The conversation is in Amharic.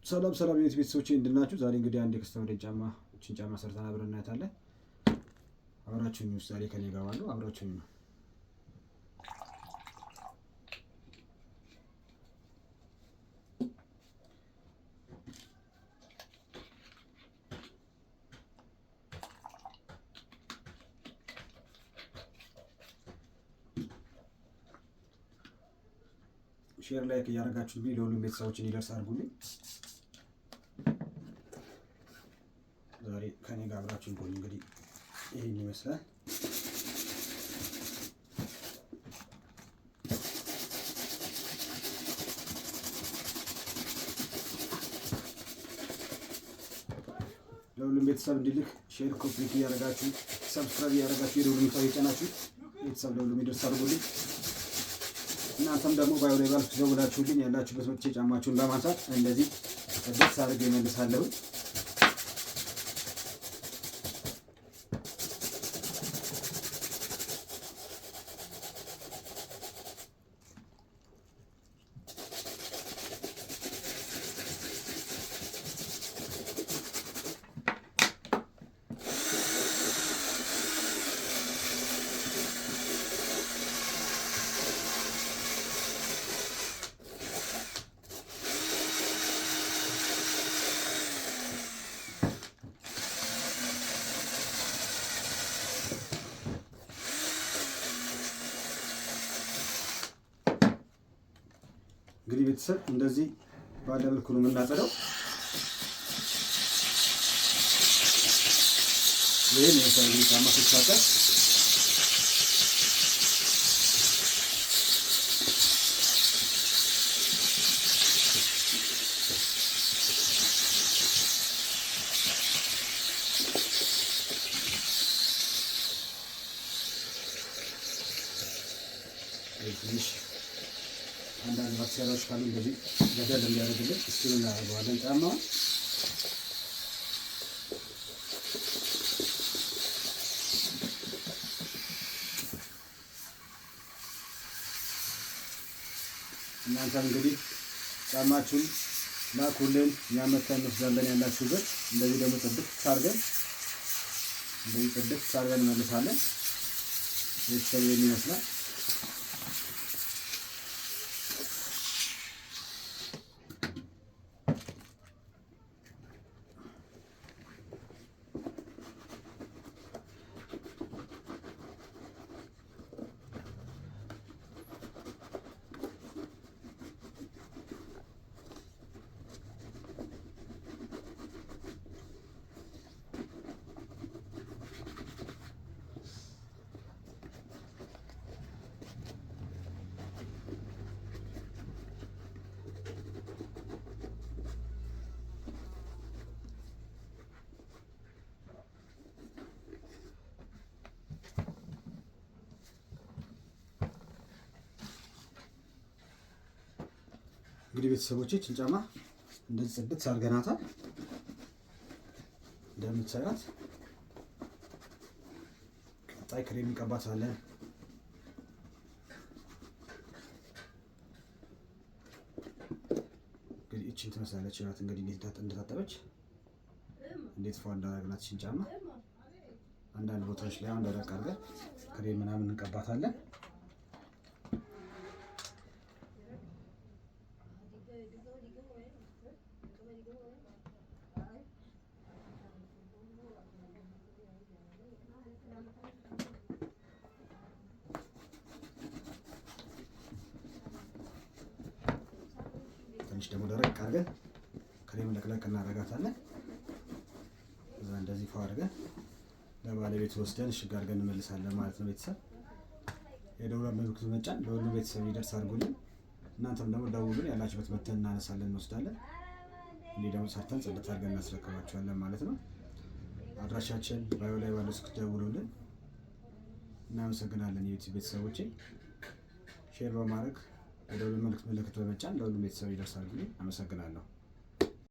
ሰላም ሰላም የቤት ቤተሰቦቼ እንደምን ናችሁ? ዛሬ እንግዲህ አንድ የከስተመር ጫማ ሰርተን አብረን እናያታለን። አብራችሁኝ ውስጥ ዛሬ ከኔ ጋር ባለው አብራችሁኝ ነው። ሼር ላይክ እያደረጋችሁ ለሁሉም ቤተሰቦች እንዲደርስ አድርጉልኝ። ዛሬ ከኔ ጋር አብራችሁ ቆዩ። እንግዲህ ይሄን ይመስላል። ለሁሉም ቤተሰብ እንዲልክ ሼር ኮፒ እያደረጋችሁ ሰብስክራይብ እያደረጋችሁ የደወል ምልክቱን እየጫናችሁ ቤተሰብ ለሁሉም ይደርስ አድርጉልኝ። እናንተም ደግሞ ባዮ ላይ ባልኩት ደውላችሁልኝ ያላችሁበት መጥቼ ጫማችሁን በማንሳት እንደዚህ ደስ አድርጌ እመልሳለሁ። እንግዲህ ቤተሰብ እንደዚህ ባለ መልኩ ነው የምናጸዳው። ይሄን የሰው ጫማ ሲታጠብ ትንሽ አንዳንድ ባክቴሪያዎች ካሉ እንደዚህ ገደል እንዲያደርግልን እሱን እናደርገዋለን። ጫማውን እናንተም እንግዲህ ጫማችሁን ላኩልን፣ እኛ መተን እንወስዳለን ያላችሁበት። እንደዚህ ደግሞ ጽድት አድርገን እንመልሳለን። ቤተሰብ ይመስላል። እንግዲህ ቤተሰቦቼ ይህችን ጫማ እንደዚህ ጽድት አድርገናታል። እንደምታዩት ቀጣይ ክሬም እንቀባታለን። እንግዲህ እቺን ትመስላለች። ያት እንግዲህ እንዴት እንደታጠበች እንዴት ፏ እንዳደረግናት ይህችን ጫማ አንዳንድ ቦታዎች ላይ አሁን ደረቅ አድርገን ክሬም ምናምን እንቀባታለን። ትንሽ ደግሞ ደረቅ አድርገን ክሬም ለቅለቅ እናደርጋታለን። እዛ እንደዚህ ፏ አድርገን ለባለቤቱ ወስደን እሽግ አድርገን እንመልሳለን ማለት ነው። ቤተሰብ የደውል ምልክቱን መጫን ለሁሉ ቤተሰብ ይደርስ አድርጉልን። እናንተም ደግሞ ደውሉን፣ ያላችሁበት መተን እናነሳለን፣ እንወስዳለን። እንዲህ ደግሞ ሰርተን ጽድት አድርገን እናስረክባችኋለን ማለት ነው። አድራሻችን ባዮ ላይ ባለው ስልክ ደውሉልን። እናመሰግናለን። የዩቲዩብ ቤተሰቦቼ ሼር በማድረግ የደውል ምልክት በመጫን ለሁሉም ቤተሰብ ይደርሳል። አመሰግናለሁ።